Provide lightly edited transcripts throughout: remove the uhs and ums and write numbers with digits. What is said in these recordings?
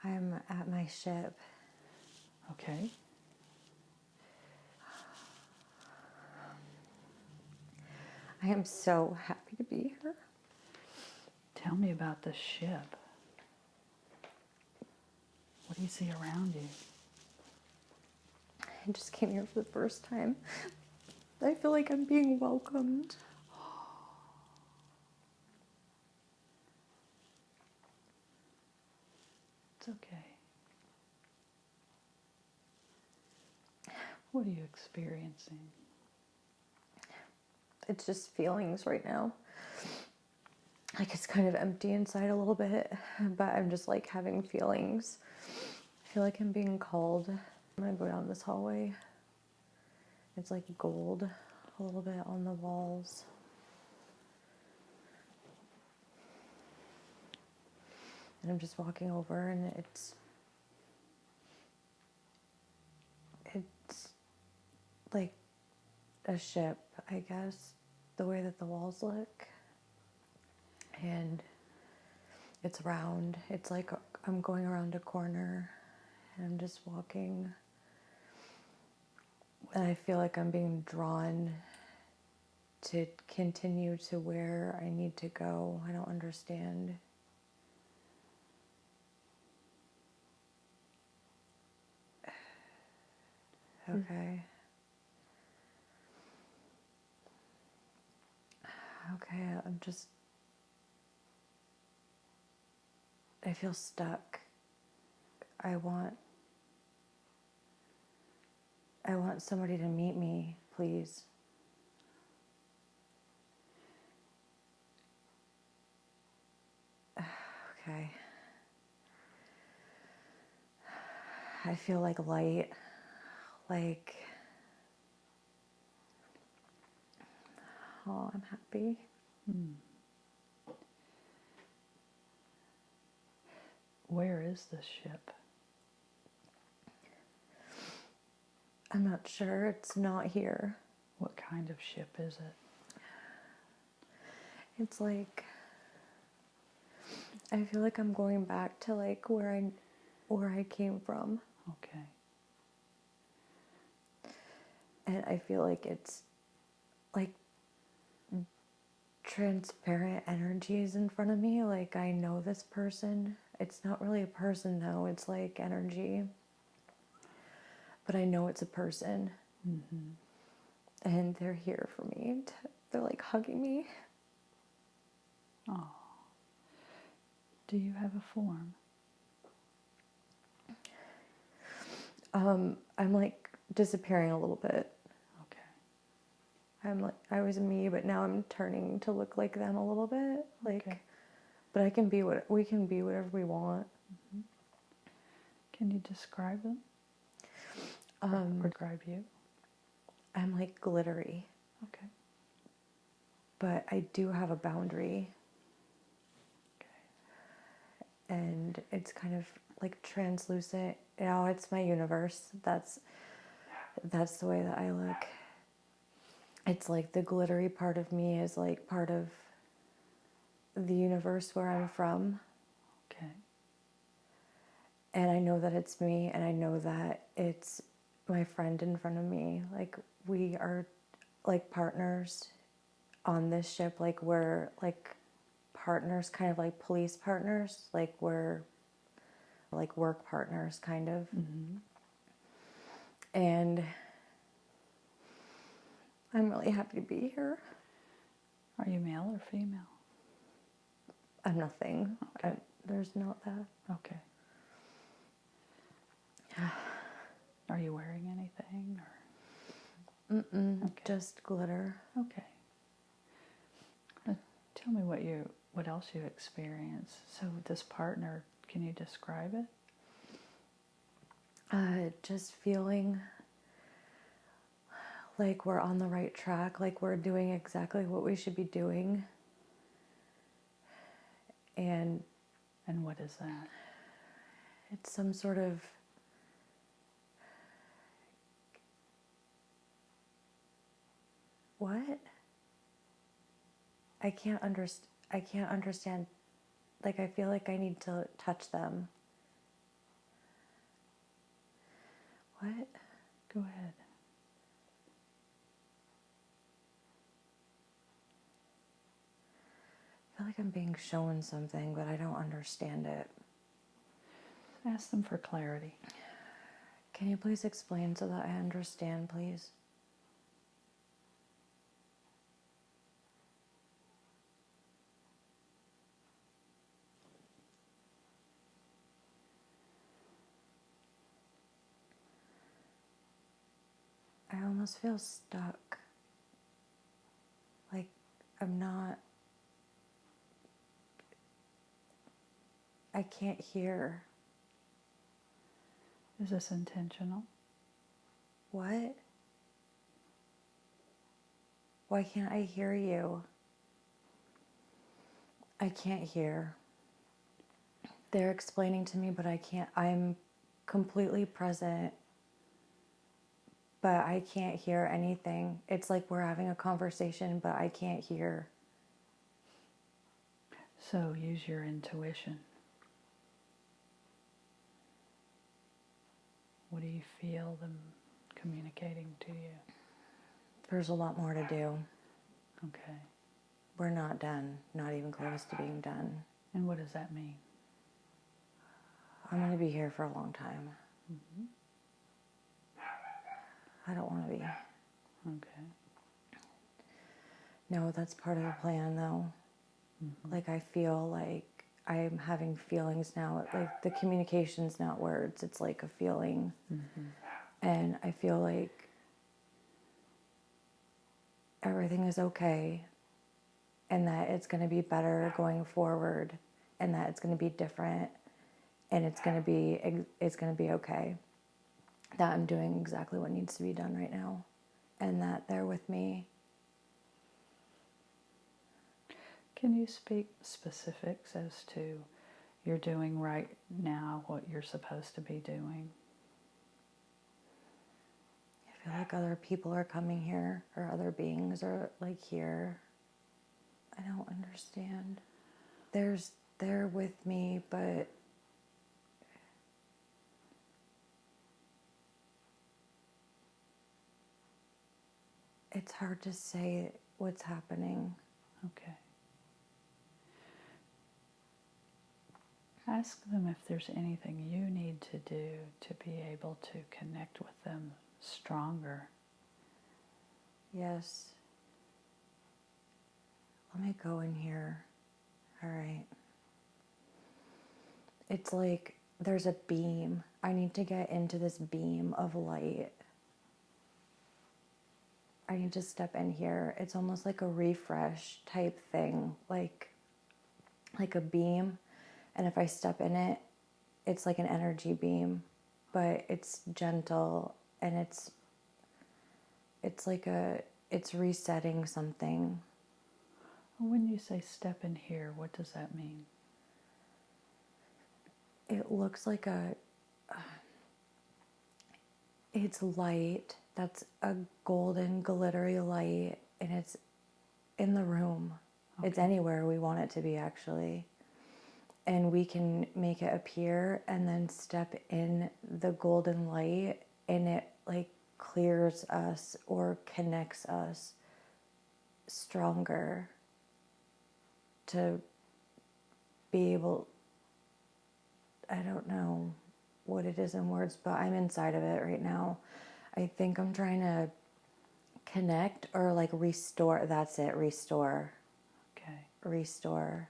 I'm at my ship. Okay. I am so happy to be here. Tell me about the ship. What do you see around you? I just came here for the first time. I feel like I'm being welcomed. It's okay. What are you experiencing? It's just feelings right now. Like it's kind of empty inside a little bit, but I'm just like having feelings. I feel like I'm being called. I'm gonna go down this hallway. It's like gold a little bit on the walls. And I'm just walking over and it's like a ship, I guess, the way that the walls look. And it's round. It's like I'm going around a corner and I'm just walking. And I feel like I'm being drawn to continue to where I need to go. I don't understand. Okay. Okay, I feel stuck. I want somebody to meet me, please. Okay. I feel like light, like, oh, I'm happy. Where is this ship? I'm not sure. It's not here. What kind of ship is it? It's like, I feel like I'm going back to like where I came from. Okay. And I feel like it's like transparent energies in front of me. Like I know this person. It's not really a person though. It's like energy. But I know it's a person. Mm-hmm. And they're here for me. They're like hugging me. Oh. Do you have a form? I'm like disappearing a little bit. Okay. I'm like, I was me, but now I'm turning to look like them a little bit. Like, Okay. but we can be whatever we want. Mm-hmm. Can you describe them? Or describe you? I'm like glittery. Okay. But I do have a boundary. Okay. And it's kind of like translucent. You know, it's my universe. That's the way that I look. It's like the glittery part of me is like part of the universe where I'm from. Okay. And I know that it's me, and I know that it's my friend in front of me. Like, we are like partners on this ship. Like, we're like partners, kind of like police partners. Like, we're like work partners, kind of. Mm-hmm. And I'm really happy to be here. Are you male or female? I'm nothing. Okay. There's not that. Okay. Are you wearing anything? Or? Mm-mm, Okay. just glitter. Okay. Tell me what else you experience. So this partner, can you describe it? Just feeling like we're on the right track, like we're doing exactly what we should be doing. And what is that? it's some sort of what? I can't understand. Like, I feel like I need to touch them. What? Go ahead. I feel like I'm being shown something, but I don't understand it. Ask them for clarity. Can you please explain so that I understand, please? I almost feel stuck. Like I'm not... I can't hear. Is this intentional? What? Why can't I hear you? I can't hear. They're explaining to me, but I can't. I'm completely present, but I can't hear anything. It's like we're having a conversation, but I can't hear. So use your intuition. What do you feel them communicating to you? There's a lot more to do. Okay. We're not done, not even close to being done. And what does that mean? I'm going to be here for a long time. Mm-hmm. I don't want to be. Okay. No, that's part of the plan, though. Mm-hmm. Like, I feel like I'm having feelings now. Like, the communication's not words. It's like a feeling. Mm-hmm. And I feel like everything is okay. And that it's going to be better going forward. And that it's going to be different. And it's going to be okay. That I'm doing exactly what needs to be done right now. And that they're with me. Can you speak specifics as to you're doing right now what you're supposed to be doing? I feel like other people are coming here, or other beings are like here. I don't understand. They're with me, but it's hard to say what's happening. Okay. Ask them if there's anything you need to do to be able to connect with them stronger. Yes. Let me go in here. All right. It's like there's a beam. I need to get into this beam of light. I need to step in here. It's almost like a refresh type thing, like a beam. And if I step in it, it's like an energy beam, but it's gentle and it's resetting something. When you say step in here, what does that mean? It looks like it's light. That's a golden glittery light, and it's in the room. Okay. It's anywhere we want it to be, actually. And we can make it appear and then step in the golden light, and it like clears us or connects us stronger to be able, I don't know what it is in words, but I'm inside of it right now. I think I'm trying to connect or like restore. That's it, restore. Okay. Restore.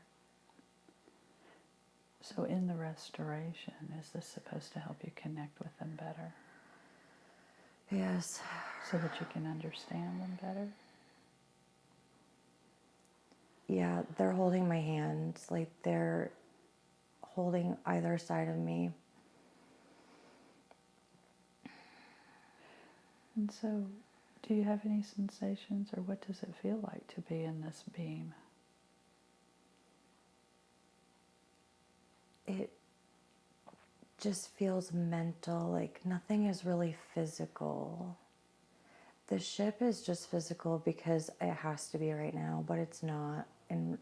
So in the restoration, is this supposed to help you connect with them better? Yes. So that you can understand them better? Yeah, they're holding my hands, like they're holding either side of me. And so, do you have any sensations, or what does it feel like to be in this beam? It just feels mental, like nothing is really physical. The ship is just physical because it has to be right now, but it's not. And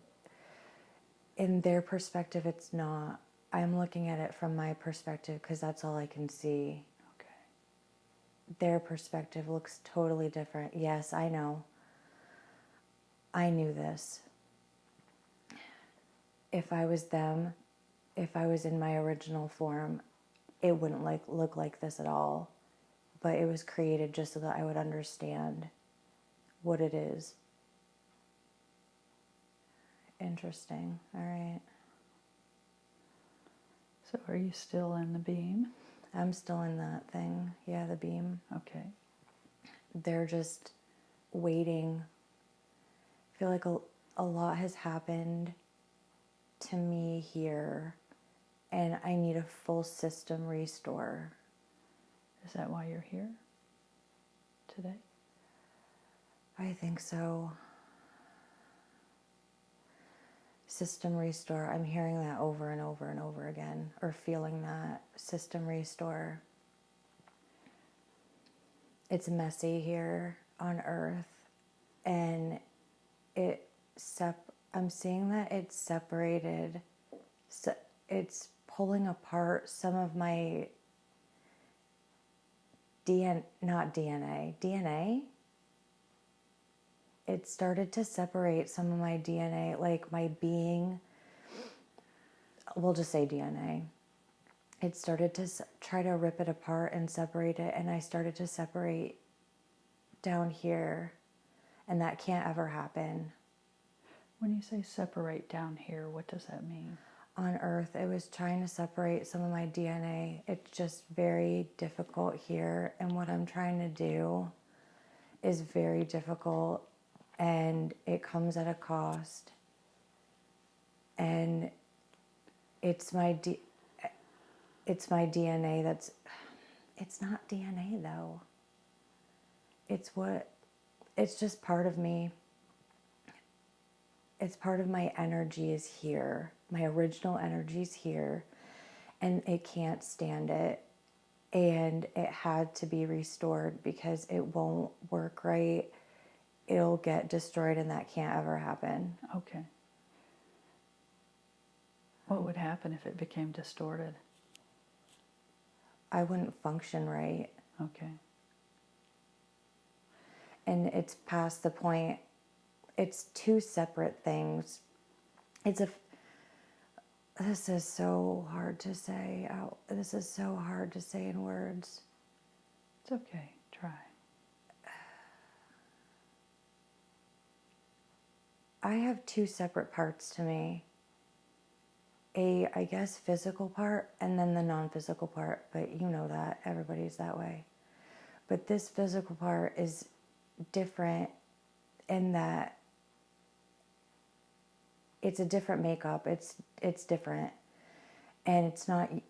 in their perspective, it's not. I'm looking at it from my perspective because that's all I can see. Okay. their perspective looks totally different. Yes, I know. I knew this. If I was them, if I was in my original form, it wouldn't look like this at all. But it was created just so that I would understand what it is. Interesting. All right. So are you still in the beam? I'm still in that thing. Yeah, the beam. Okay. They're just waiting. I feel like a lot has happened to me here, and I need a full system restore. Is that why you're here today? I think so. System restore. I'm hearing that over and over and over again, or feeling that. System restore. It's messy here on Earth, and I'm seeing that it's separated. So it's pulling apart some of my DNA. It started to separate some of my DNA, like my being. We'll just say DNA. It started to try to rip it apart and separate it, and I started to separate down here, and that can't ever happen. When you say separate down here, what does that mean? On Earth, it was trying to separate some of my DNA. It's just very difficult here, and what I'm trying to do is very difficult, and it comes at a cost. And it's my DNA that's... It's not DNA, though. It's just part of me. It's part of my energy is here. My original energy is here, and it can't stand it. And it had to be restored because it won't work right. It'll get destroyed, and that can't ever happen. Okay. What would happen if it became distorted? I wouldn't function right. Okay. And it's past the point. It's two separate things. This is so hard to say out. This is so hard to say in words. It's okay. Try. I have two separate parts to me. I guess, physical part, and then the non-physical part. But you know that. Everybody's that way. But this physical part is different in that it's a different makeup. It's different. And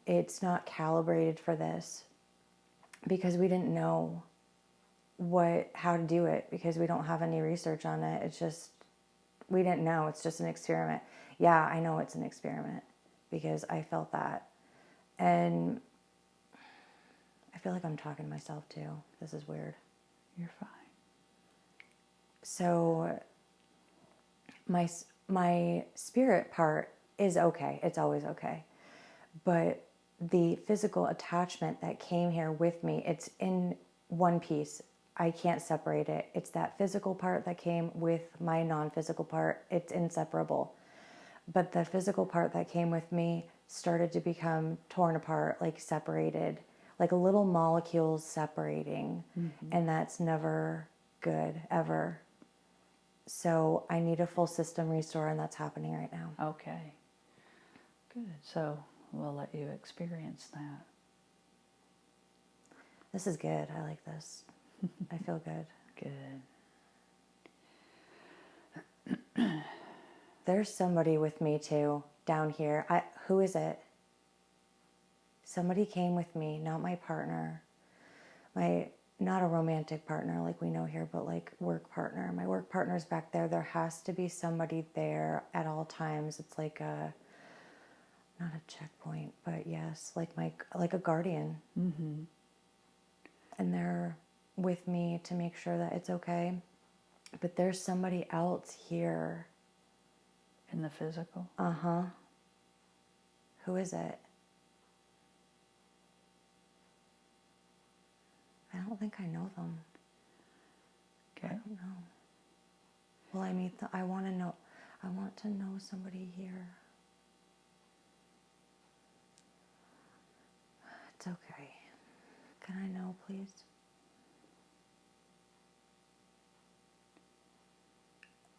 it's not calibrated for this, because we didn't know how to do it, because we don't have any research on it. It's just, we didn't know. It's just an experiment. Yeah, I know it's an experiment because I felt that. And I feel like I'm talking to myself too. This is weird. You're fine. So my spirit part is okay. It's always okay. But the physical attachment that came here with me, it's in one piece. I can't separate it. It's that physical part that came with my non-physical part. It's inseparable. But the physical part that came with me started to become torn apart, like separated, like little molecules separating. Mm-hmm. And that's never good, ever. So I need a full system restore, and that's happening right now. Okay. Good. So we'll let you experience that. This is good. I like this. I feel good. Good. There's somebody with me too, down here. Who is it? Somebody came with me, not my partner. Not a romantic partner like we know here, but like work partner. My work partner's back there. There has to be somebody there at all times. It's like not a checkpoint, but yes, like a guardian. Mm-hmm. And they're with me to make sure that it's okay. But there's somebody else here. In the physical? Uh-huh. Who is it? I don't don't think I know them. Okay. I don't know. Will I meet them? I want to know somebody here. It's okay. Can I know, please?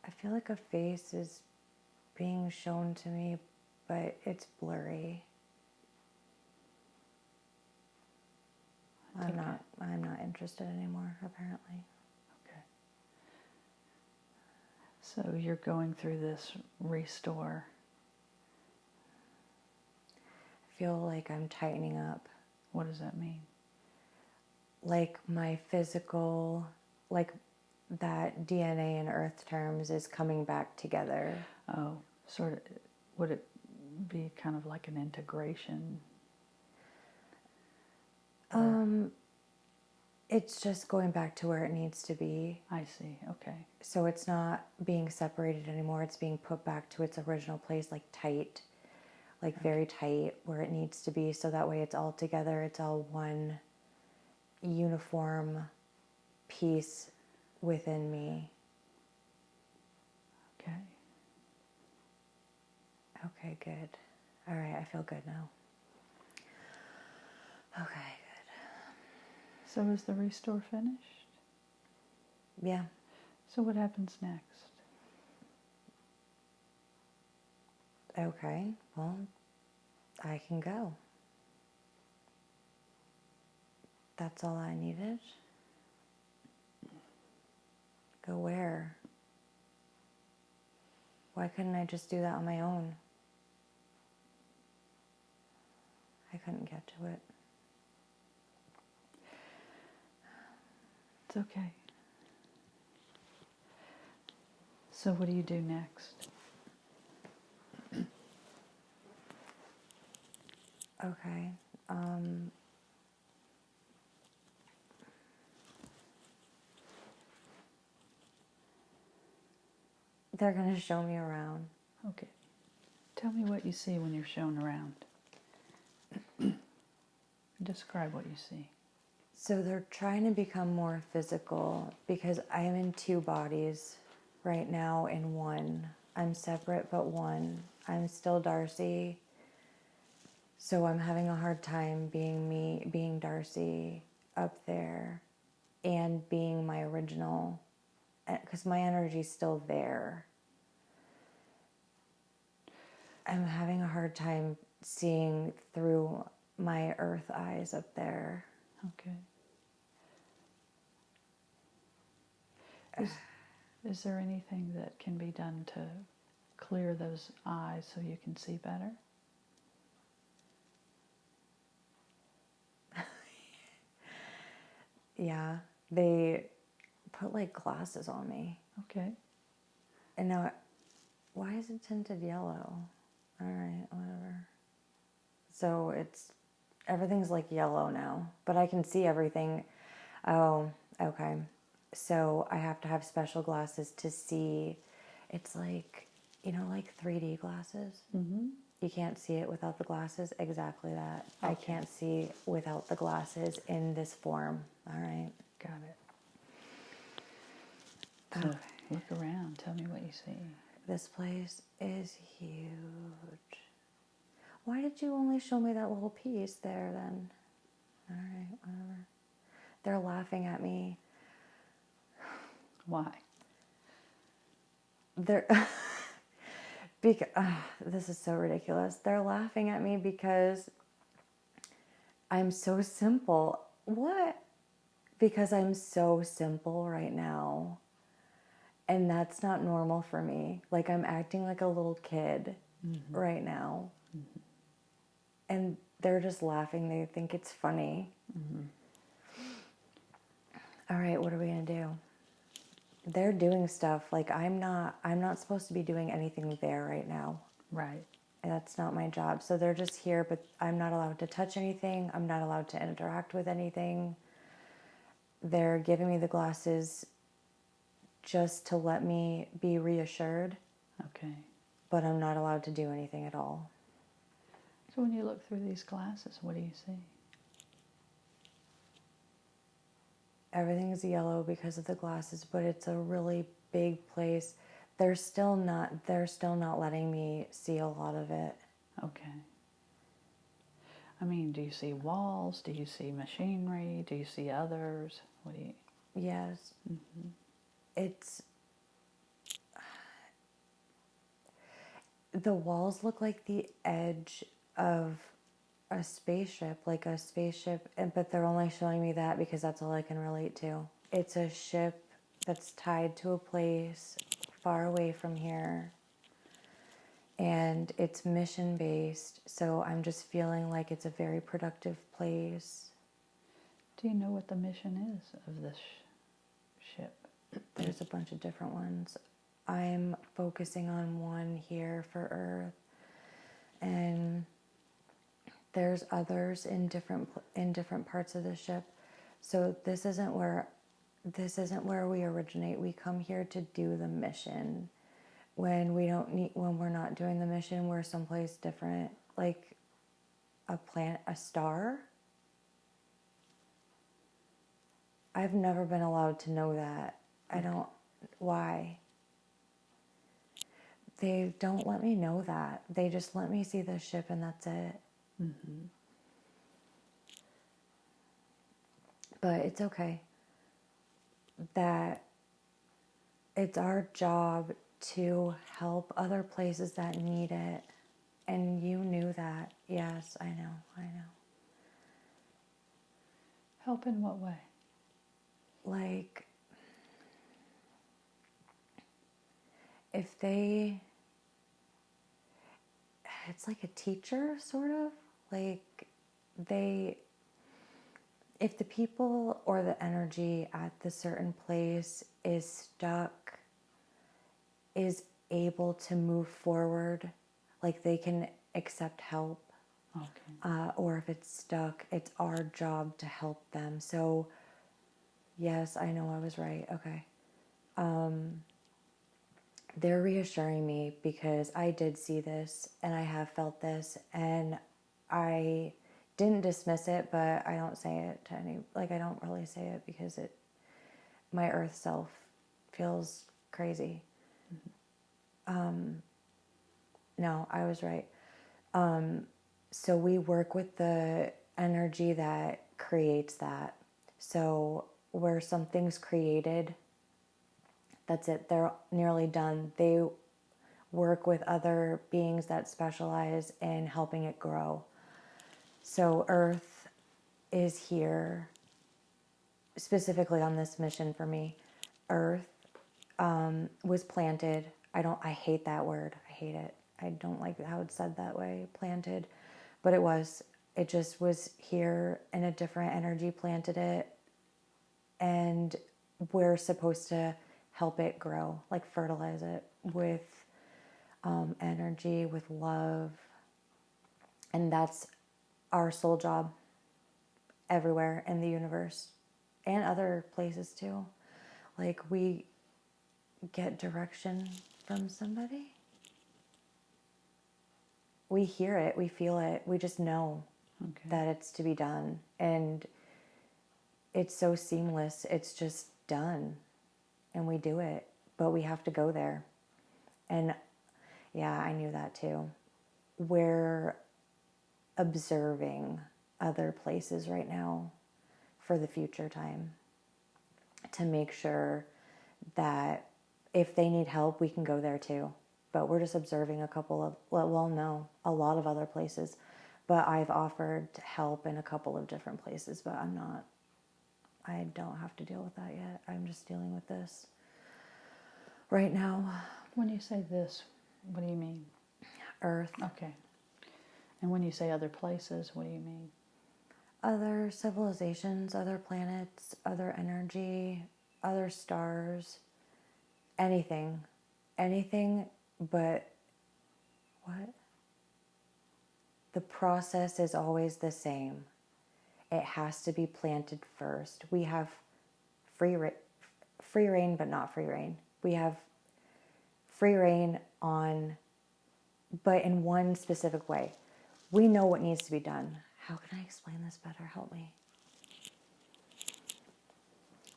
I feel like a face is being shown to me, but it's blurry. I'm not interested anymore, apparently. Okay. So you're going through this restore. I feel like I'm tightening up. What does that mean? Like my physical, like that DNA in Earth terms is coming back together. Oh, sort of, would it be kind of like an integration? It's just going back to where it needs to be. I see, okay. So it's not being separated anymore. It's being put back to its original place, like tight, like very tight where it needs to be. So that way it's all together. It's all one uniform piece within me. Okay. Okay, good. All right, I feel good now. Okay, good. So is the restore finished? Yeah. So what happens next? Okay, well, I can go. That's all I needed. Go where? Why couldn't I just do that on my own? I couldn't get to it. It's okay. So what do you do next? Okay. They're going to show me around. Okay. Tell me what you see when you're shown around. Describe what you see. So they're trying to become more physical because I am in two bodies right now in one. I'm separate but one. I'm still Darcie. So I'm having a hard time being me, being Darcie up there and being my original, because my energy's still there. I'm having a hard time seeing through my earth eyes up there. Okay. Is there anything that can be done to clear those eyes so you can see better? Yeah, they put like glasses on me. Okay. And now, why is it tinted yellow? All right, whatever. So everything's like yellow now, but I can see everything. Oh, okay. So I have to have special glasses to see. It's like, like 3D glasses. Mm-hmm. You can't see it without the glasses. Exactly that. Okay. I can't see without the glasses in this form. All right. Got it. So look around. Tell me what you see. This place is huge. Why did you only show me that little piece there then? All right, whatever. They're laughing at me. Why? They're this is so ridiculous. They're laughing at me because I'm so simple. What? Because I'm so simple right now. And that's not normal for me. Like I'm acting like a little kid right now. Mm-hmm. And they're just laughing. They think it's funny. Mm-hmm. All right, what are we going to do? They're doing stuff like I'm not supposed to be doing anything there right now. Right. And that's not my job. So they're just here, but I'm not allowed to touch anything. I'm not allowed to interact with anything. They're giving me the glasses just to let me be reassured. Okay. But I'm not allowed to do anything at all. So when you look through these glasses, what do you see? everything's yellow because of the glasses, but it's a really big place. They're still not letting me see a lot of it. Okay. I mean, do you see walls? Do you see machinery? Do you see others? What do you... Yes. Mm-hmm. It's, the walls look like the edge of a spaceship, but they're only showing me that because that's all I can relate to. It's a ship that's tied to a place far away from here, and it's mission based, so I'm just feeling like it's a very productive place. Do you know what the mission is of this ship? There's a bunch of different ones. I'm focusing on one here for Earth, and there's others in different parts of the ship. So this isn't where we originate. We come here to do the mission. When we're not doing the mission, we're someplace different, like a planet, a star. I've never been allowed to know that. I don't. Why? They don't let me know that. They just let me see the ship and that's it. Mm-hmm. But it's okay. That it's our job to help other places that need it. And you knew that. Yes, I know. Help in what way? Like, if they, it's like a teacher, sort of. Like, if the people or the energy at the certain place is stuck, is able to move forward, like they can accept help. Okay. Or if it's stuck, it's our job to help them. So, yes, I know I was right. Okay. They're reassuring me because I did see this and I have felt this, and I didn't dismiss it, but I don't say it to I don't really say it because my earth self feels crazy. No, I was right. So we work with the energy that creates that. So where something's created, that's it. They're nearly done. They work with other beings that specialize in helping it grow. So Earth is here specifically on this mission for me. Earth was planted. I hate that word. I hate it. I don't like how it's said that way, planted. But it just was here, and a different energy planted it. And we're supposed to help it grow, like fertilize it with energy, with love. And that's our sole job everywhere in the universe and other places too. Like, we get direction from somebody. We hear it, we feel it, we just know that it's to be done. And it's so seamless, it's just done. And we do it, but we have to go there. And yeah, I knew that too. We're observing other places right now for the future time to make sure that if they need help, we can go there too. But we're just observing a lot of other places. But I've offered help in a couple of different places, but I don't have to deal with that yet. I'm just dealing with this right now. When you say this, what do you mean? Earth. Okay. And when you say other places, what do you mean? Other civilizations, other planets, other energy, other stars, anything. Anything but what? The process is always the same. It has to be planted first. We have free reign, but not free reign. We have free reign but in one specific way. We know what needs to be done. How can I explain this better? Help me.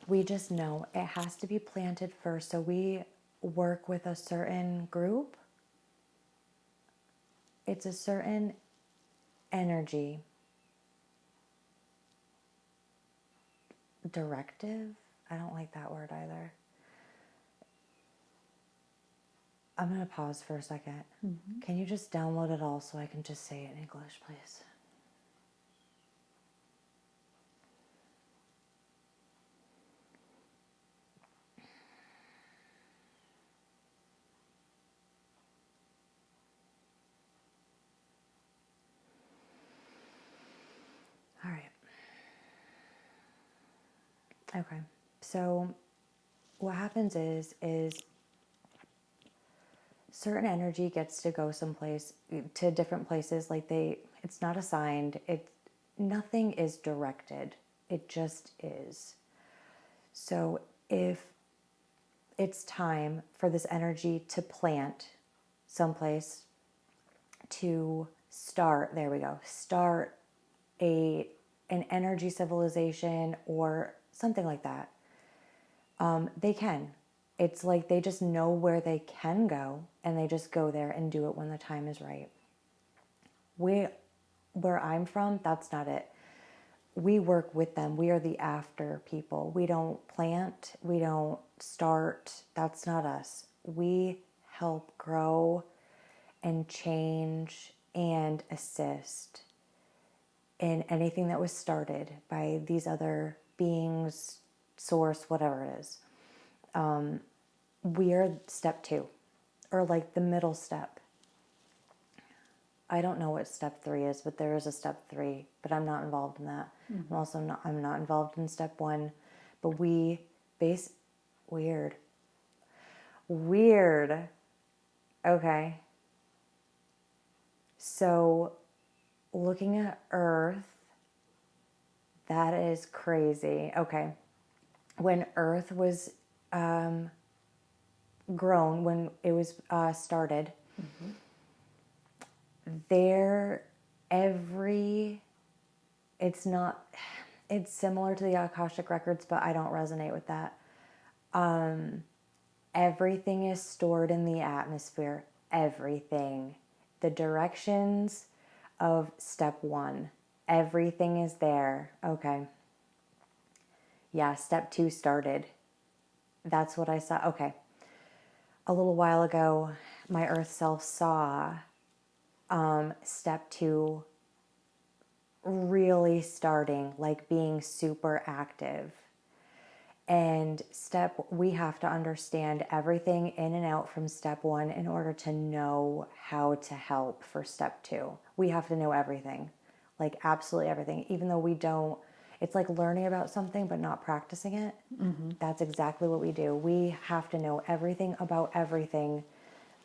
We just know it has to be planted first. So we work with a certain group. It's a certain energy. Directive? I don't like that word either. I'm going to pause for a second. Mm-hmm. Can you just download it all so I can just say it in English, please? All right. Okay. So what happens is certain energy gets to go someplace, to different places. Like it's not assigned. Nothing is directed. It just is. So if it's time for this energy to plant someplace, to start, there we go, start an energy civilization or something like that, they can. It's like they just know where they can go and they just go there and do it when the time is right. Where I'm from, that's not it. We work with them. We are the after people. We don't plant. We don't start. That's not us. We help grow and change and assist in anything that was started by these other beings, source, whatever it is. We are step 2, or like the middle step. I don't know what step 3 is, but there is a step 3, but I'm not involved in that. Mm-hmm. I'm not involved in step 1, but weird. Okay. So looking at Earth, that is crazy. Okay. When Earth was grown, when it was started, mm-hmm. It's similar to the Akashic Records, but I don't resonate with that. Everything is stored in the atmosphere. Everything. The directions of step 1. Everything is there. Okay. Yeah, step 2 started. That's what I saw. Okay. A little while ago, my Earth self saw step 2 really starting, like being super active. And we have to understand everything in and out from step 1 in order to know how to help for step 2. We have to know everything, like absolutely everything, even though we don't. It's like learning about something but not practicing it. Mm-hmm. That's exactly what we do. We have to know everything about everything,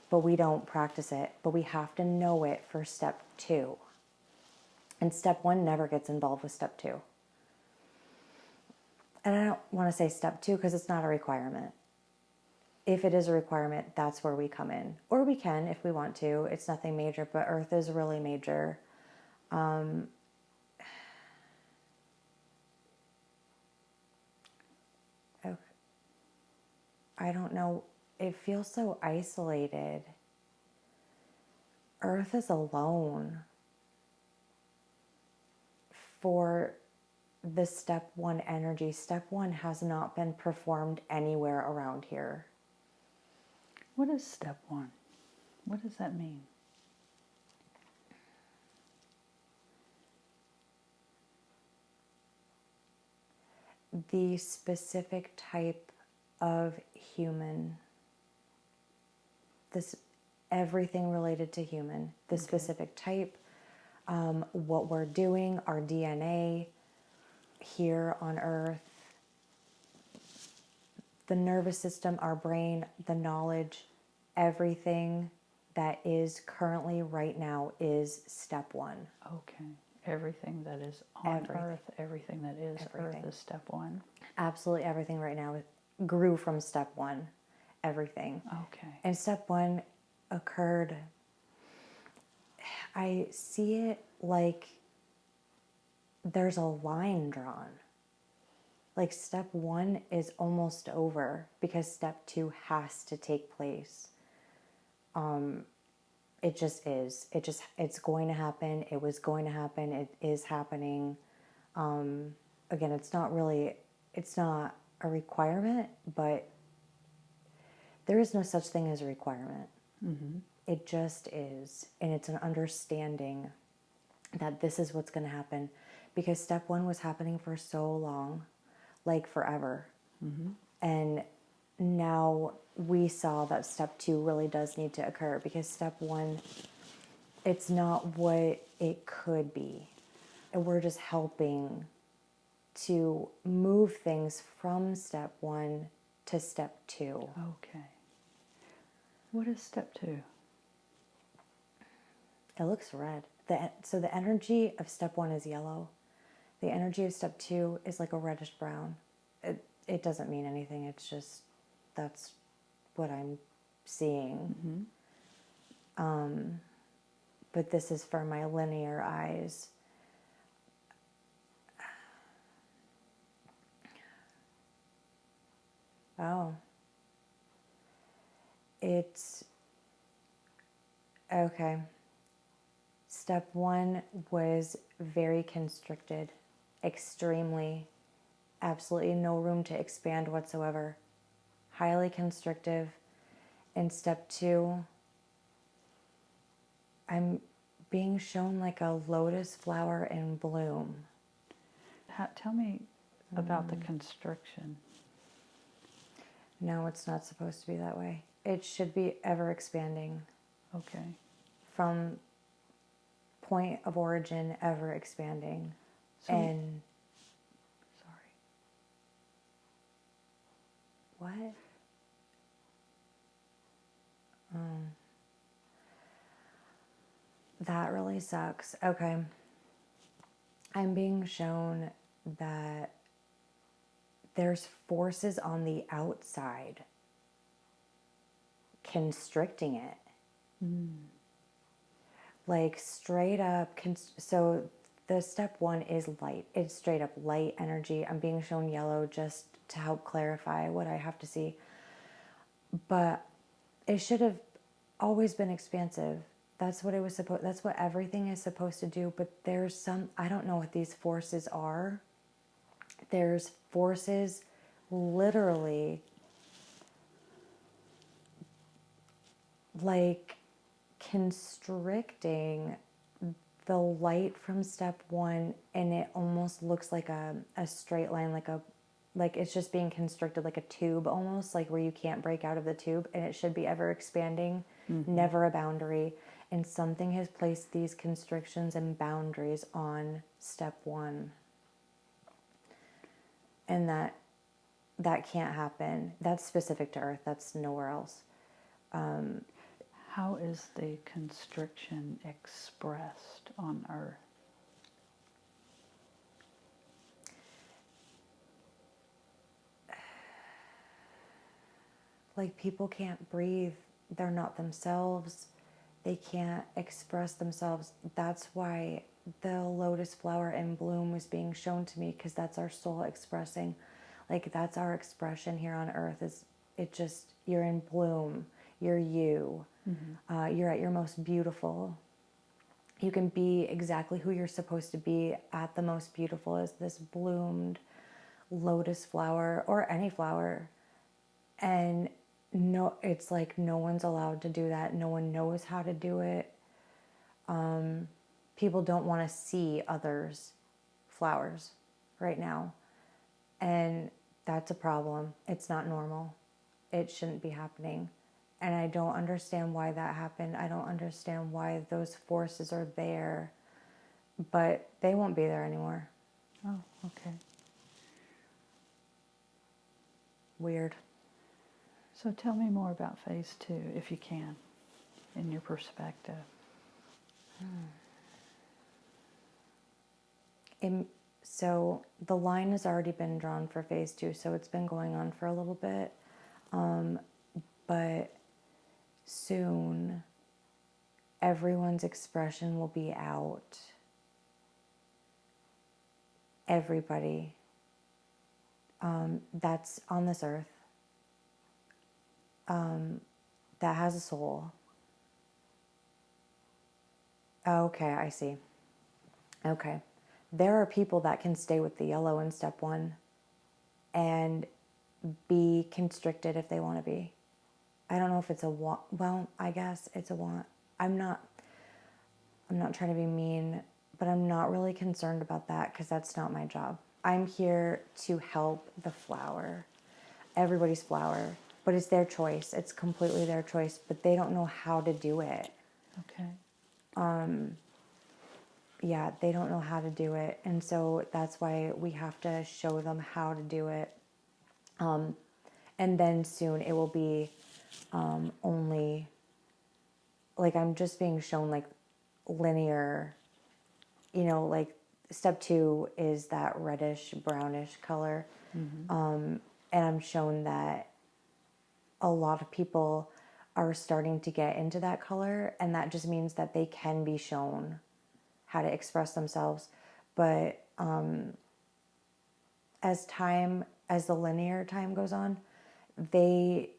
but we don't practice it. But we have to know it for step 2. And step 1 never gets involved with step 2. And I don't want to say step 2 because it's not a requirement. If it is a requirement, that's where we come in. Or we can if we want to. It's nothing major, but Earth is really major. Okay. I don't know. It feels so isolated. Earth is alone for the step 1 energy. Step 1 has not been performed anywhere around here. What is step 1? What does that mean? The specific type of human, everything related to human, the okay. Specific type, what we're doing, our DNA here on Earth, the nervous system, our brain, the knowledge, everything that is currently right now is step 1. Okay. Everything that is on Earth, everything that is Earth is step 1. Absolutely everything right now grew from step 1. Everything. Okay. And step 1 occurred. I see it like there's a line drawn. Like step 1 is almost over because step 2 has to take place. It just is. It's going to happen. It was going to happen. It is happening. Again, it's not a requirement, but there is no such thing as a requirement. It just is. And it's an understanding that this is what's going to happen, because step 1 was happening for so long, like forever. And now we saw that step 2 really does need to occur, because step 1, it's not what it could be. And we're just helping to move things from step 1 to step 2. Okay. What is step 2? It looks red. So the energy of step 1 is yellow. The energy of step 2 is like a reddish brown. It doesn't mean anything. It's just, that's what I'm seeing. But this is for my linear eyes. Oh. It's okay. Step 1 was very constricted, extremely, absolutely no room to expand whatsoever, highly constrictive. And step 2, I'm being shown like a lotus flower in bloom. Tell me about the constriction. No, it's not supposed to be that way. It should be ever expanding. Okay. From point of origin, ever expanding. So, and sorry. what? That really sucks. Okay. I'm being shown that there's forces on the outside constricting it. Like straight up. So the step 1 is light. It's straight up light energy. I'm being shown yellow just to help clarify what I have to see. But it should have always been expansive. That's what it was supposed. That's what everything is supposed to do. But there's some, I don't know what these forces are. There's forces literally like constricting the light from step 1, and it almost looks like a straight line, like it's just being constricted, like a tube almost, like where you can't break out of the tube, and it should be ever expanding, never a boundary. And something has placed these constrictions and boundaries on step 1. And that can't happen. That's specific to Earth. That's nowhere else. How is the constriction expressed on Earth? Like people can't breathe. They're not themselves. They can't express themselves. That's why the lotus flower in bloom was being shown to me, because that's our soul expressing. Like that's our expression here on Earth. Is it just, you're in bloom. You're you. You're at your most beautiful. You can be exactly who you're supposed to be at the most beautiful, as this bloomed lotus flower or any flower. And no, it's like no one's allowed to do that. No one knows how to do it. People don't want to see others' flowers right now. And that's a problem. It's not normal. It shouldn't be happening. And I don't understand why that happened. I don't understand why those forces are there. But they won't be there anymore. Oh, okay. Weird. So tell me more about phase 2, if you can, in your perspective. So the line has already been drawn for phase 2, so it's been going on for a little bit. But soon, everyone's expression will be out. Everybody. that's on this earth, that has a soul. Okay, I see. Okay. There are people that can stay with the yellow in step 1 and be constricted if they want to be. I don't know if it's a want. Well, I guess it's a want. I'm not trying to be mean, but I'm not really concerned about that because that's not my job. I'm here to help the flower, everybody's flower, but it's their choice. It's completely their choice, but they don't know how to do it. Okay. Yeah, they don't know how to do it. And so that's why we have to show them how to do it. And then soon it will be only, like, I'm just being shown like linear, like step 2 is that reddish brownish color. And I'm shown that a lot of people are starting to get into that color, and that just means that they can be shown how to express themselves. But as the linear time goes on, they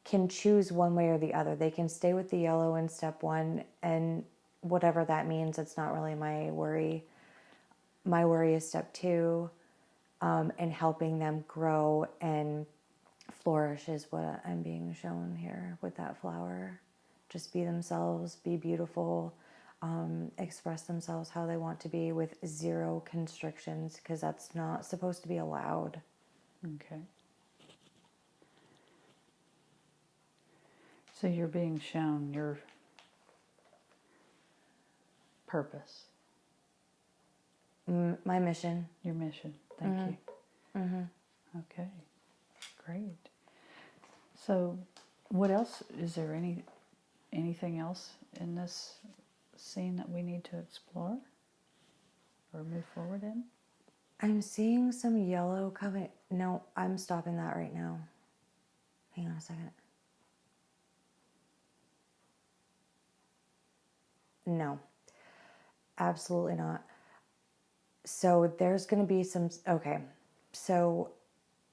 can choose one way or the other. They can stay with the yellow in step 1, and whatever that means, it's not really my worry. My worry is step 2, and helping them grow and flourish is what I'm being shown here with that flower. Just be themselves, be beautiful, express themselves how they want to be with 0 constrictions, because that's not supposed to be allowed. Okay. So you're being shown your purpose, My mission. your mission. Thank you. Okay, great. So, what else? Is there anything else in this scene that we need to explore or move forward in? I'm seeing some yellow coming. No, I'm stopping that right now. Hang on a second. No, absolutely not. So there's going to be some, okay. So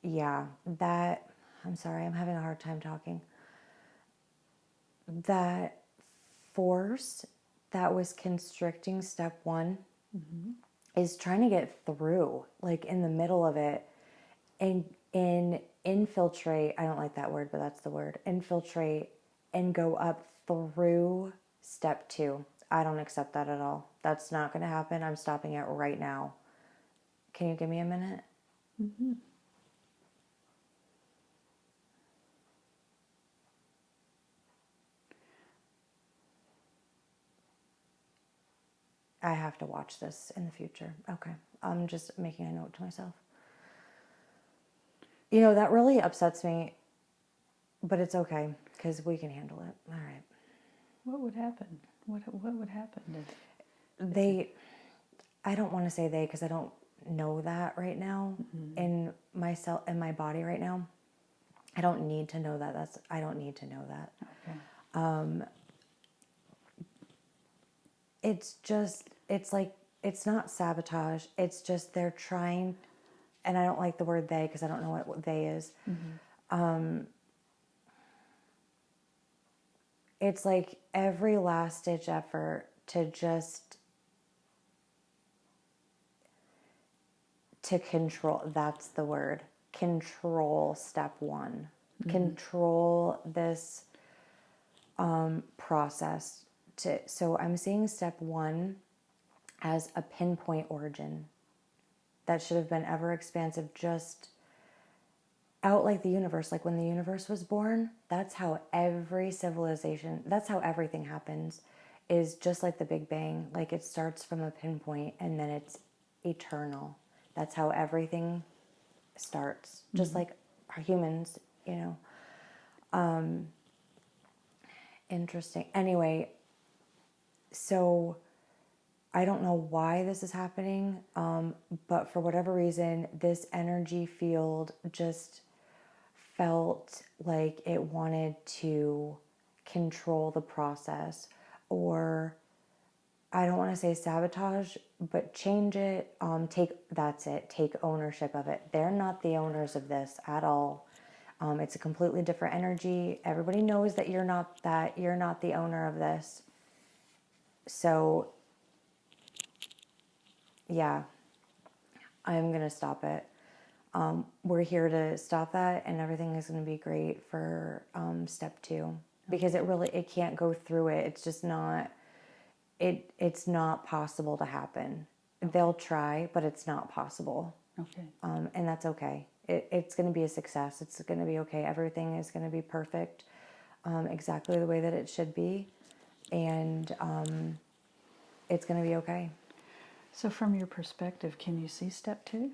yeah, I'm sorry, I'm having a hard time talking. That force that was constricting step 1 is trying to get through, like in the middle of it, and infiltrate. I don't like that word, but that's the word. Infiltrate and go up through step 2. I don't accept that at all. That's not going to happen. I'm stopping it right now. Can you give me a minute? I have to watch this in the future. Okay. I'm just making a note to myself. That really upsets me, but it's okay because we can handle it. All right. What would happen? What would happen I don't want to say they because I don't know that right now in myself, in my body right now. I don't need to know that. I don't need to know that. Okay. It's not sabotage. It's just they're trying, and I don't like the word they because I don't know what they is. It's like every last ditch effort to control. That's the word. Control step 1. Control this process. So I'm seeing step 1 as a pinpoint origin that should have been ever expansive, just out like the universe. Like when the universe was born, that's how every civilization, that's how everything happens, is just like the Big Bang. Like it starts from a pinpoint and then it's eternal. That's how everything starts, just like our humans, Interesting. Anyway, so I don't know why this is happening, but for whatever reason, this energy field just felt like it wanted to control the process, or I don't want to say sabotage, but change it. That's it. Take ownership of it. They're not the owners of this at all. It's a completely different energy. Everybody knows that you're not the owner of this. So, yeah, I'm going to stop it. We're here to stop that, and everything is going to be great for step 2, because it can't go through it. It's just not, it's not possible to happen. They'll try, but it's not possible. Okay. And that's okay. It's going to be a success. It's going to be okay. Everything is going to be perfect, exactly the way that it should be. And it's going to be okay. So from your perspective, can you see step 2?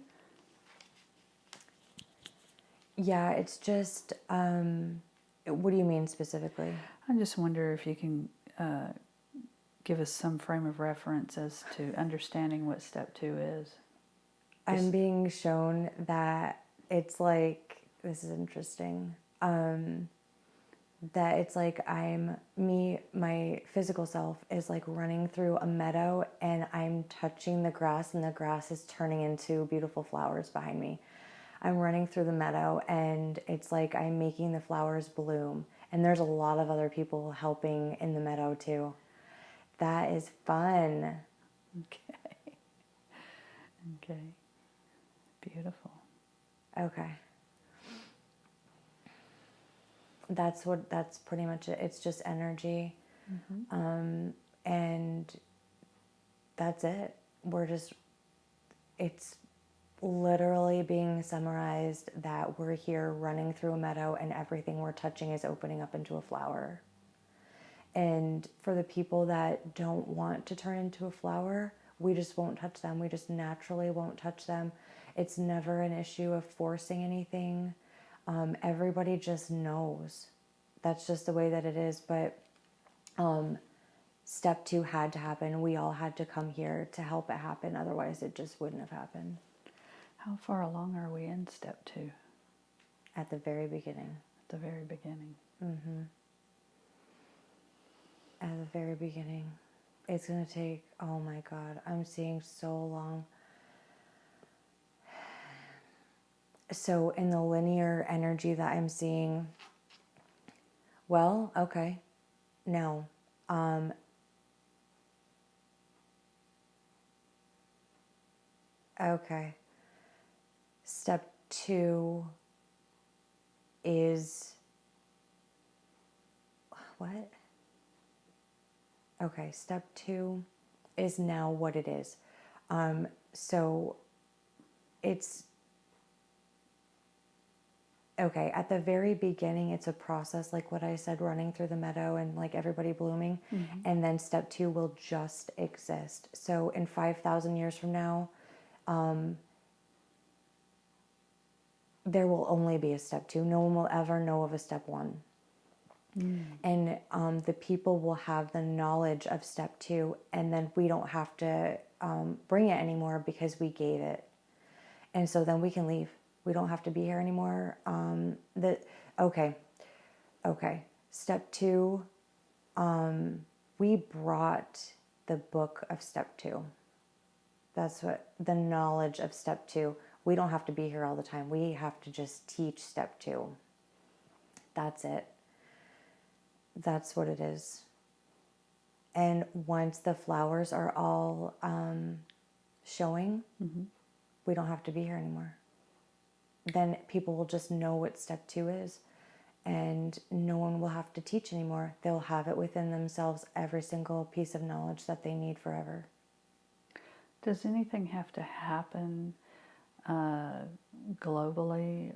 Yeah, it's just, what do you mean specifically? I just wonder if you can give us some frame of reference as to understanding what step 2 is. I'm being shown that it's like, this is interesting, that it's like my physical self is like running through a meadow, and I'm touching the grass, and the grass is turning into beautiful flowers behind me. I'm running through the meadow, and it's like I'm making the flowers bloom, and there's a lot of other people helping in the meadow too. That is fun. Okay. Okay. Beautiful. Okay. That's pretty much it. It's just energy. Mm-hmm. And that's it. It's literally being summarized that we're here running through a meadow, and everything we're touching is opening up into a flower. And for the people that don't want to turn into a flower, we just won't touch them. We just naturally won't touch them. It's never an issue of forcing anything. Everybody just knows. That's just the way that it is. But step 2 had to happen. We all had to come here to help it happen. Otherwise, it just wouldn't have happened. How far along are we in step 2? At the very beginning. At the very beginning. Mm-hmm. At the very beginning. It's going to take, oh my God, I'm seeing so long. So in the linear energy that I'm seeing, well, okay, no. Okay. Step 2 is, what? Okay, step 2 is now what it is. So it's, okay, at the very beginning, it's a process, like what I said, running through the meadow and like everybody blooming. Mm-hmm. And then step 2 will just exist. So in 5,000 years from now, there will only be a step 2. No one will ever know of a step 1. And the people will have the knowledge of step 2, and then we don't have to bring it anymore because we gave it. And so then we can leave. We don't have to be here anymore. Okay. Step 2, we brought the book of step 2. That's what the knowledge of step 2. We don't have to be here all the time. We have to just teach step 2. That's it. That's what it is. And once the flowers are all showing, we don't have to be here anymore. Then people will just know what step 2 is, and no one will have to teach anymore. They'll have it within themselves, every single piece of knowledge that they need forever. Does anything have to happen globally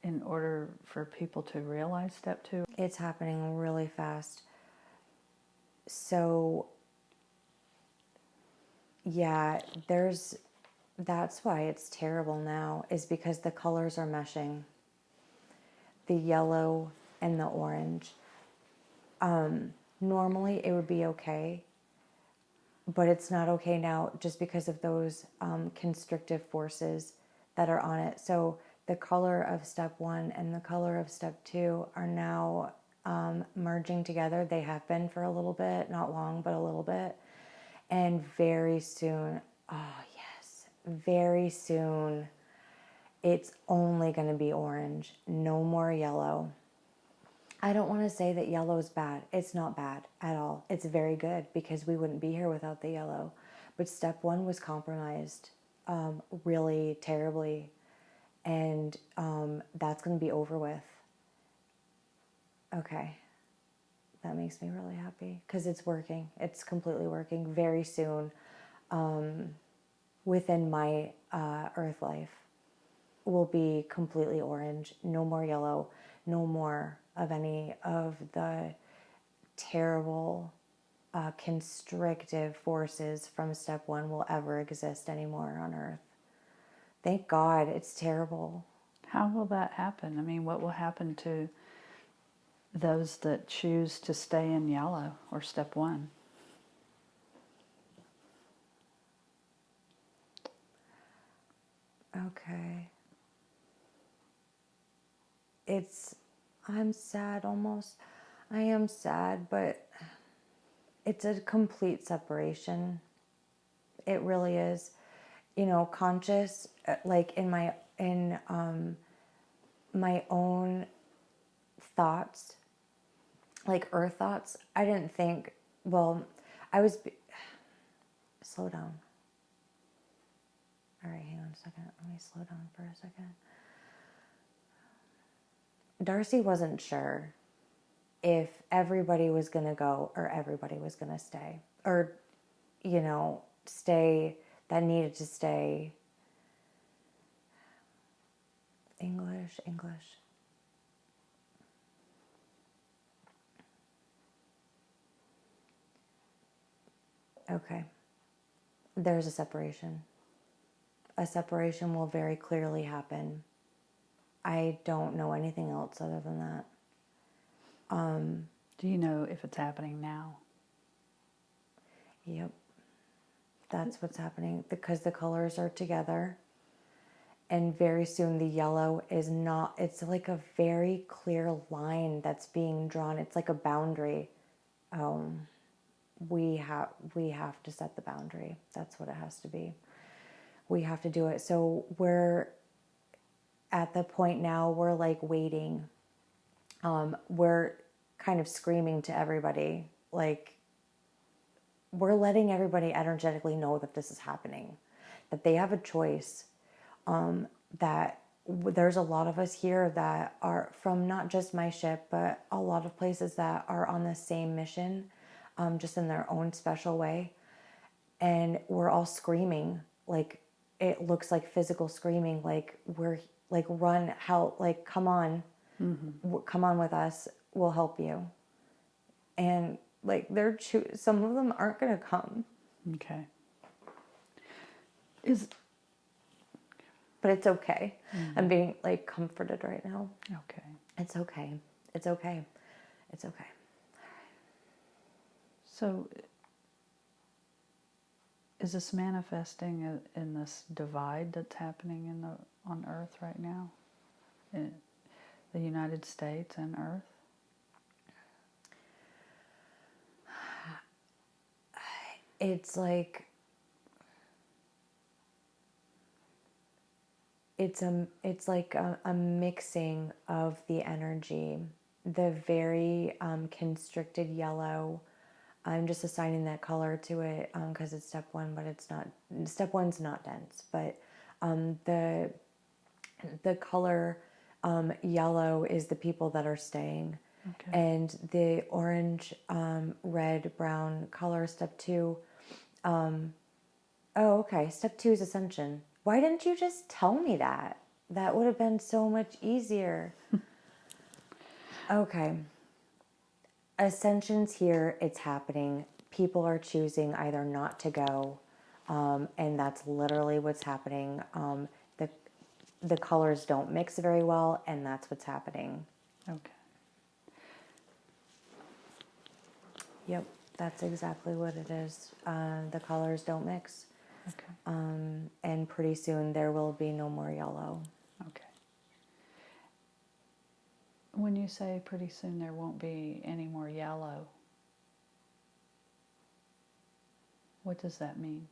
in order for people to realize step 2? It's happening really fast. So, yeah, that's why it's terrible now, is because the colors are meshing. The yellow and the orange. Normally it would be okay, but it's not okay now just because of those constrictive forces that are on it. So the color of step 1 and the color of step 2 are now merging together. They have been for a little bit, not long, but a little bit. And very soon, oh yes, very soon, it's only going to be orange. No more yellow. I don't want to say that yellow is bad. It's not bad at all. It's very good because we wouldn't be here without the yellow. But step one was compromised really terribly. And that's going to be over with. Okay. That makes me really happy because it's working. It's completely working. Very soon, within my earth life, will be completely orange. No more yellow. No more of any of the terrible constrictive forces from step one will ever exist anymore on earth. Thank God. It's terrible. How will that happen? I mean, what will happen to those that choose to stay in yellow or step one? Okay. I'm sad almost. I am sad, but it's a complete separation. It really is. You know, conscious, like in my own thoughts, like earth thoughts, I didn't think, well, slow down. All right, hang on a second. Let me slow down for a second. Darcie wasn't sure if everybody was going to go or everybody was going to stay. Or, you know, stay, that needed to stay. English. Okay. There's a separation. A separation will very clearly happen. I don't know anything else other than that. Do you know if it's happening now? Yep. That's what's happening because the colors are together. And very soon the yellow is not, it's like a very clear line that's being drawn. It's like a boundary. We have to set the boundary. That's what it has to be. We have to do it. So we're at the point now, we're like waiting. We're kind of screaming to everybody, like we're letting everybody energetically know that this is happening, that they have a choice, that there's a lot of us here that are from not just my ship, but a lot of places that are on the same mission, just in their own special way. And we're all screaming, like it looks like physical screaming, like we're like, run, help, like, come on, come on with us, we'll help you. And like some of them aren't going to come. Okay. But it's okay. I'm being like comforted right now. Okay. It's okay. It's okay. It's okay. So is this manifesting in this divide that's happening on Earth right now? In the United States and Earth? It's like it's like a mixing of the energy, the very constricted yellow. I'm just assigning that color to it because it's step one, but it's not. Step one's not dense, but the color yellow is the people that are staying. Okay. And the orange, red, brown color, step two. Oh, okay. Step two is Ascension. Why didn't you just tell me that? That would have been so much easier. Okay. Ascension's here. It's happening. People are choosing either not to go. And that's literally what's happening. The colors don't mix very well, and that's what's happening. Okay. Yep, that's exactly what it is. The colors don't mix. Okay. And pretty soon there will be no more yellow. Okay. when you say pretty soon there won't be any more yellow, what does that mean?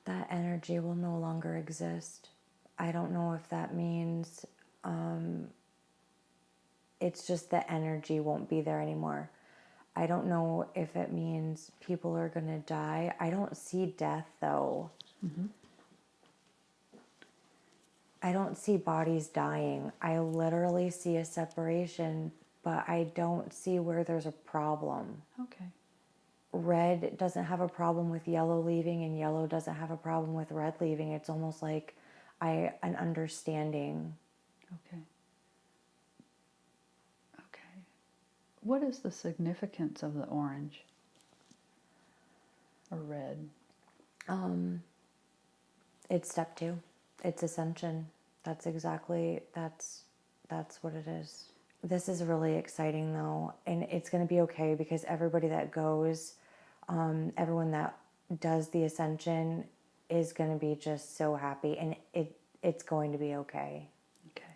That energy will no longer exist. I don't know if that means it's just the energy won't be there anymore. I don't know if it means people are going to die. I don't see death, though. Mm-hmm. I don't see bodies dying. I literally see a separation, but I don't see where there's a problem. Okay. Red doesn't have a problem with yellow leaving, and yellow doesn't have a problem with red leaving. It's almost like an understanding. Okay. Okay. What is the significance of the orange or red? It's step 2. It's Ascension. That's what it is. This is really exciting though, and it's going to be okay because everybody that goes, everyone that does the Ascension is going to be just so happy, and it's going to be okay. Okay.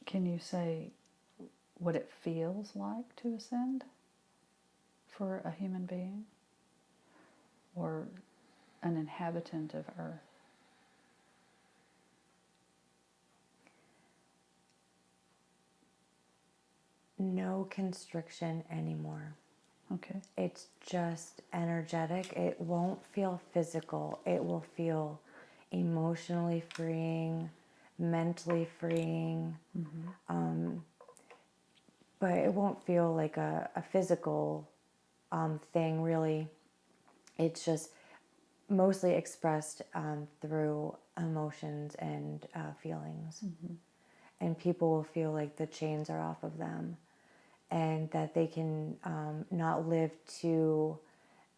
Can you say what it feels like to ascend for a human being or an inhabitant of Earth? No constriction anymore. Okay. It's just energetic. It won't feel physical. It will feel emotionally freeing, mentally freeing. Mm-hmm. But it won't feel like a physical thing, really. It's just mostly expressed through emotions and feelings. Mm-hmm. And people will feel like the chains are off of them, and that they can not live to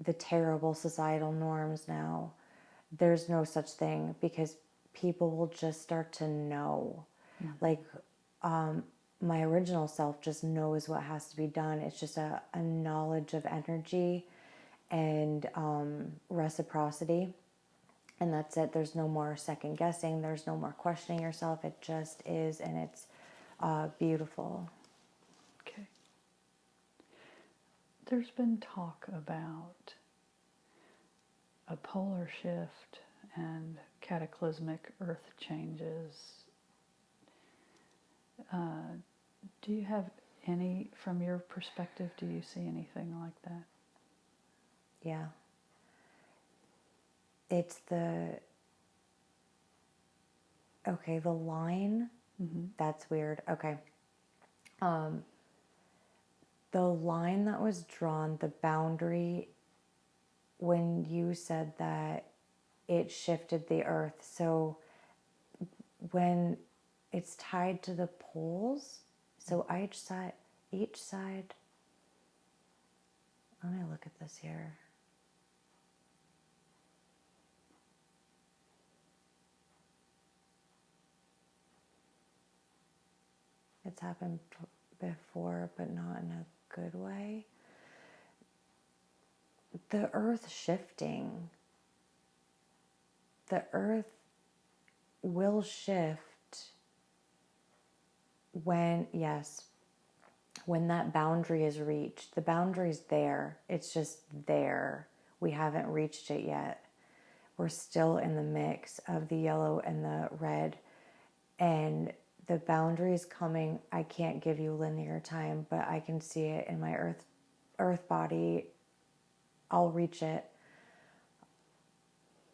the terrible societal norms now. There's no such thing, because people will just start to know. Mm-hmm. Like, my original self just knows what has to be done. It's just a knowledge of energy and reciprocity. And that's it. There's no more second guessing. There's no more questioning yourself. It just is, and it's beautiful. Okay. There's been talk about a polar shift and cataclysmic earth changes. Do you have any, from your perspective, do you see anything like that? Yeah. It's the line. Mm-hmm. That's weird. Okay. The line that was drawn, the boundary, when you said that it shifted the earth. So when it's tied to the poles, so each side, let me look at this here. It's happened before, but not in a good way. The earth shifting. The earth will shift when that boundary is reached. The boundary's there. It's just there. We haven't reached it yet. We're still in the mix of the yellow and the red. And the boundary is coming. I can't give you linear time, but I can see it in my earth body. I'll reach it.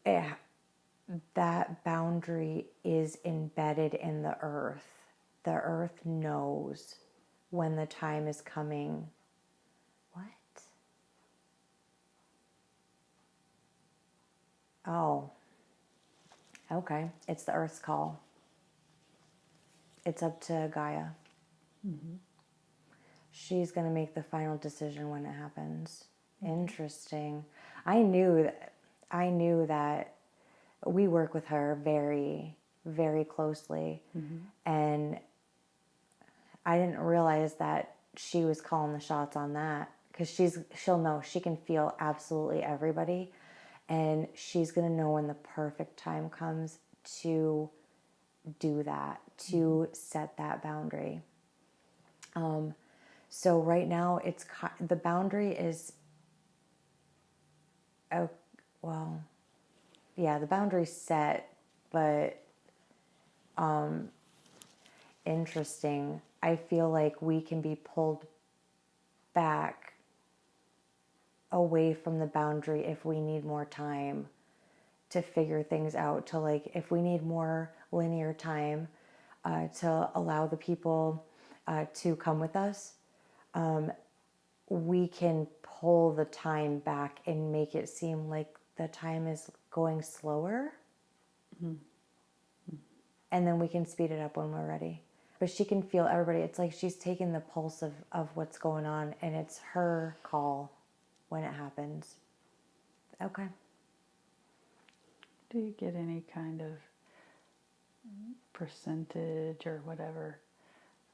That boundary is embedded in the earth. The earth knows when the time is coming. What? Oh. Okay. It's the earth's call. It's up to Gaia. Mm-hmm. She's going to make the final decision when it happens. Mm-hmm. Interesting. I knew that we work with her very, very closely. Mm-hmm. And I didn't realize that she was calling the shots on that, because she'll know. She can feel absolutely everybody. And she's going to know when the perfect time comes to do that, to set that boundary. So right now, the boundary is, oh, well, yeah, the boundary's set, but interesting. I feel like we can be pulled back away from the boundary if we need more time to figure things out, to like, if we need more linear time to allow the people to come with us, we can pull the time back and make it seem like the time is going slower. And then we can speed it up when we're ready. But she can feel everybody. It's like she's taking the pulse of what's going on, and it's her call when it happens. Okay. Do you get any kind of percentage or whatever?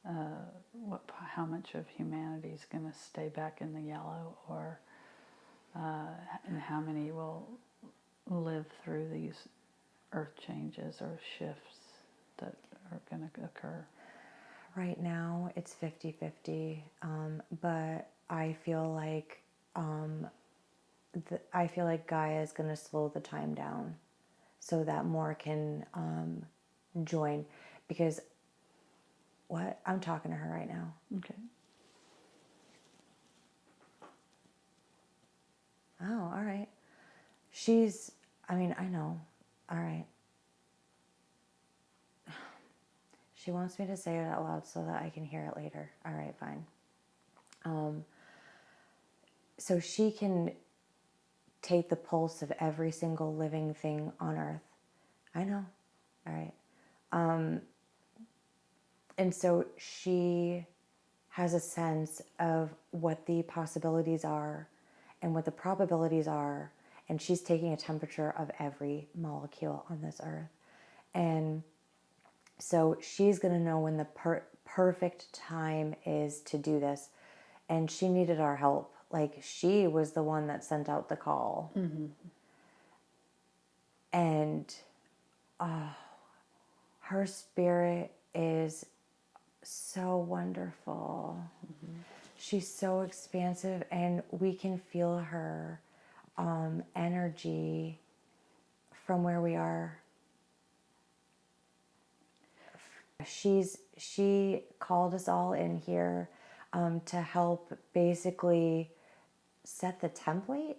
How much of humanity is going to stay back in the yellow, or and how many will live through these earth changes or shifts that are going to occur? Right now it's 50-50, but I feel like Gaia is going to slow the time down so that more can join. Because what? I'm talking to her right now. Okay. Oh, all right. I know. All right. She wants me to say it out loud so that I can hear it later. All right, fine. So she can take the pulse of every single living thing on Earth. I know. All right. And so she has a sense of what the possibilities are and what the probabilities are. And she's taking a temperature of every molecule on this Earth. And so she's going to know when the perfect time is to do this. And she needed our help. Like, she was the one that sent out the call. And her spirit is so wonderful. She's so expansive, and we can feel her energy from where we are. She called us all in here to help basically set the template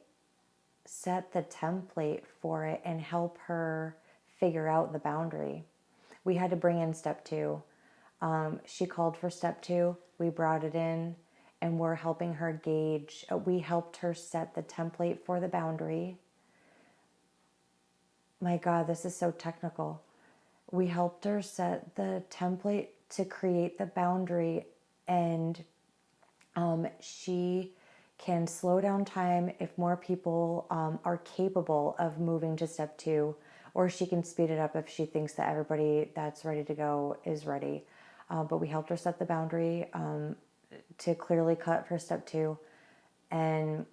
for it and help her figure out the boundary. We had to bring in step 2. She called for step 2. We brought it in, and we're helping her gauge. We helped her set the template for the boundary. My God, this is so technical. We helped her set the template to create the boundary, and she can slow down time if more people are capable of moving to step 2, or she can speed it up if she thinks that everybody that's ready to go is ready. But we helped her set the boundary to clearly cut for step 2, and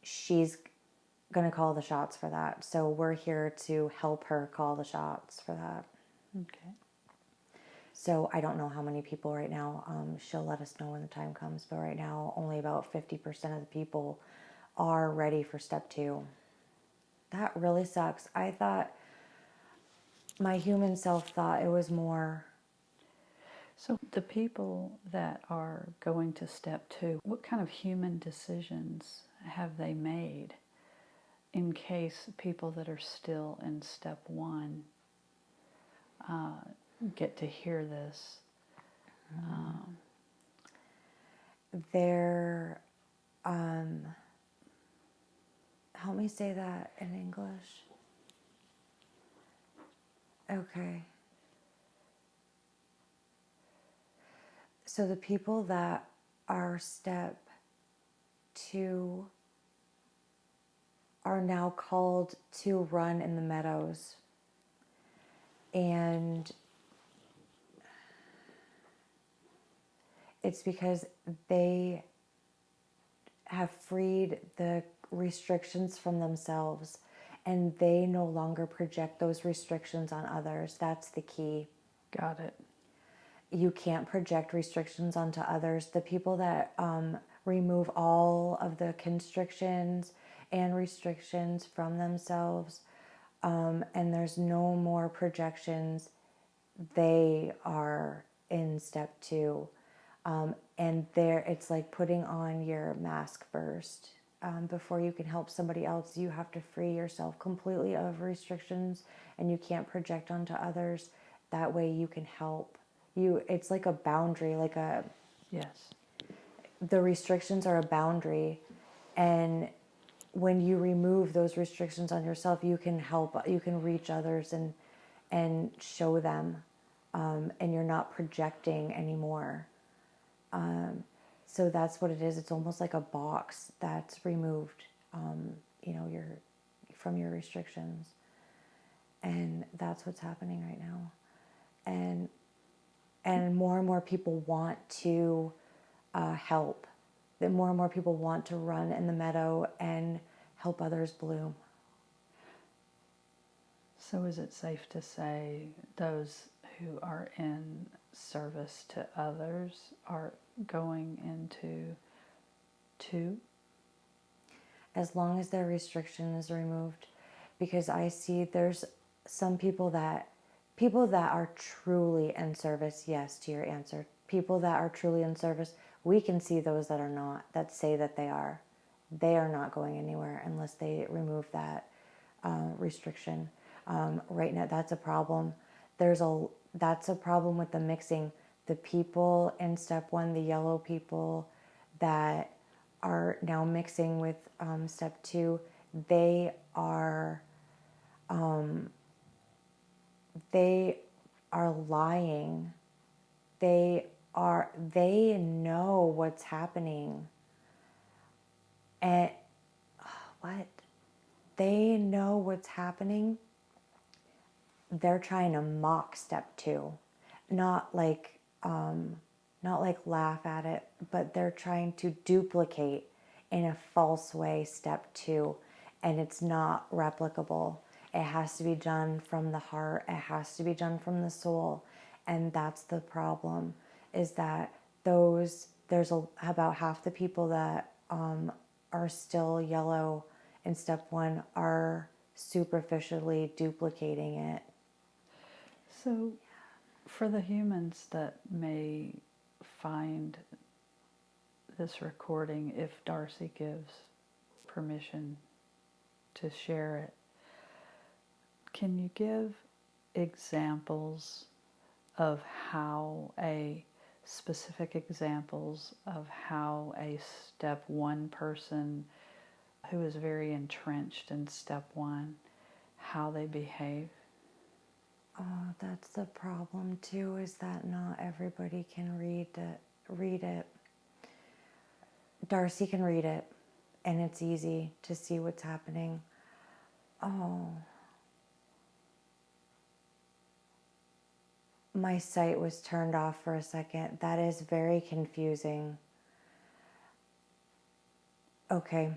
she's going to call the shots for that. So we're here to help her call the shots for that. Okay. So I don't know how many people right now. She'll let us know when the time comes. But right now, only about 50% of the people are ready for step 2. That really sucks. I thought, my human self thought it was more. So the people that are going to step 2, what kind of human decisions have they made in case people that are still in step 1 get to hear this? They're, help me say that in English. Okay. So the people that are step 2 are now called to run in the meadows. And it's because they have freed the restrictions from themselves, and they no longer project those restrictions on others. That's the key. Got it. You can't project restrictions onto others. The people that remove all of the constrictions and restrictions from themselves, and there's no more projections, they are in step 2. And there, it's like putting on your mask first. Before you can help somebody else, you have to free yourself completely of restrictions, and you can't project onto others. That way you can help. It's like a boundary, Yes. the restrictions are a boundary, and when you remove those restrictions on yourself, you can help, you can reach others and show them, and you're not projecting anymore. So that's what it is. It's almost like a box that's removed, from your restrictions, and that's what's happening right now. And more and more people want to help. That more and more people want to run in the meadow and help others bloom. So is it safe to say those who are in service to others are going into 2? As long as their restriction is removed, because I see there's some people that are truly in service. Yes, to your answer, people that are truly in service, we can see those that are not, that say that they are not going anywhere unless they remove that restriction. Right now, that's a problem. That's a problem with the mixing. The people in step 1, the yellow people that are now mixing with step 2, they are lying. They know what's happening. And what? They know what's happening. They're trying to mock step 2, not like laugh at it, but they're trying to duplicate in a false way step 2, and it's not replicable. It has to be done from the heart. It has to be done from the soul, and that's the problem. Is that about half the people that are still yellow in step 1 are superficially duplicating it. So for the humans that may find this recording, if Darcie gives permission to share it, can you give examples of specific examples of how a step 1 person who is very entrenched in step 1, how they behave? Oh, that's the problem too, is that not everybody can read it. Darcie can read it, and it's easy to see what's happening. Oh. My sight was turned off for a second. That is very confusing. Okay.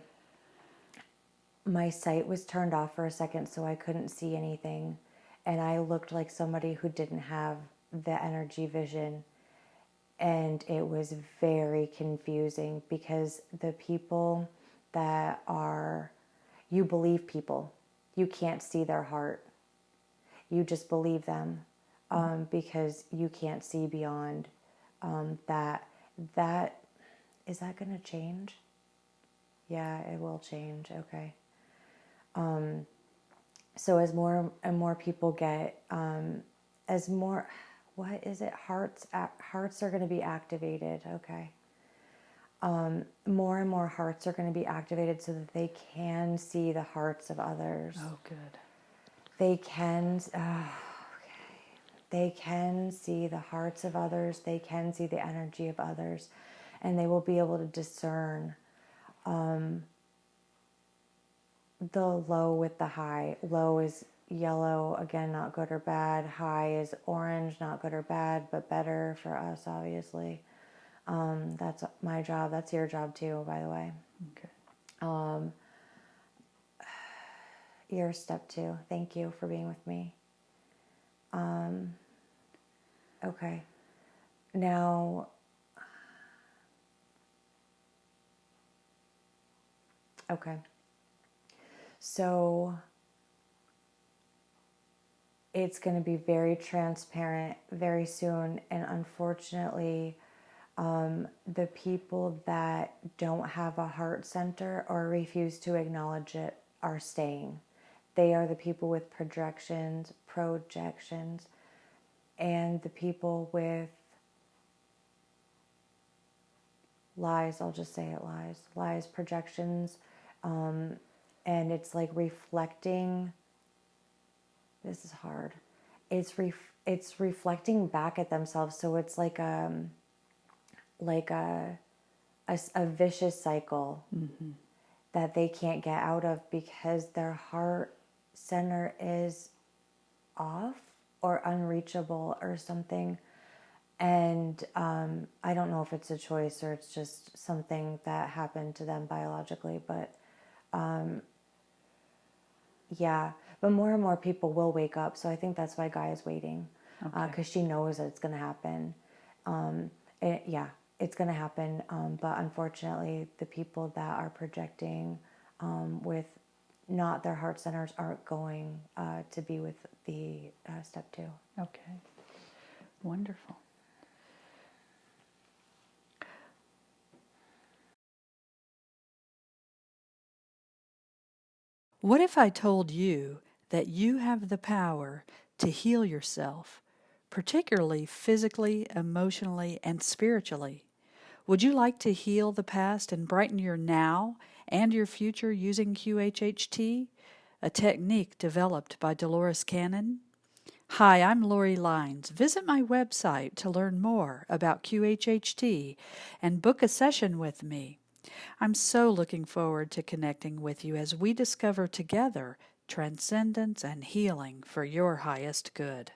My sight was turned off for a second, so I couldn't see anything. And I looked like somebody who didn't have the energy vision. And it was very confusing, because the people that are, you believe people. You can't see their heart. You just believe them. Because you can't see beyond that. Is that going to change? Yeah, it will change. Okay. So as more and more people get, what is it? Hearts are going to be activated. Okay. More and more hearts are going to be activated so that they can see the hearts of others. Oh, good. They can. They can see the hearts of others. They can see the energy of others. And they will be able to discern the low with the high. Low is yellow, again, not good or bad. High is orange, not good or bad, but better for us, obviously. That's my job. That's your job too, by the way. Okay. Your step 2. Thank you for being with me. Okay. Now, okay. So it's going to be very transparent very soon. And unfortunately, the people that don't have a heart center or refuse to acknowledge it are staying. They are the people with projections, and the people with lies, I'll just say it, lies, projections, and it's like reflecting, this is hard, it's reflecting back at themselves, so it's like a vicious cycle that they can't get out of because their heart center is off or unreachable or something. And I don't know if it's a choice or it's just something that happened to them biologically, but yeah. But more and more people will wake up, so I think that's why Gaia is waiting, because she knows that it's going to happen. It's going to happen, but unfortunately, the people that are projecting with not their heart centers aren't going to be with the step 2. Okay. Wonderful. What if I told you that you have the power to heal yourself, particularly physically, emotionally, and spiritually? Would you like to heal the past and brighten your now and your future using QHHT, a technique developed by Dolores Cannon? Hi, I'm Lori Lines. Visit my website to learn more about QHHT and book a session with me. I'm so looking forward to connecting with you as we discover together transcendence and healing for your highest good.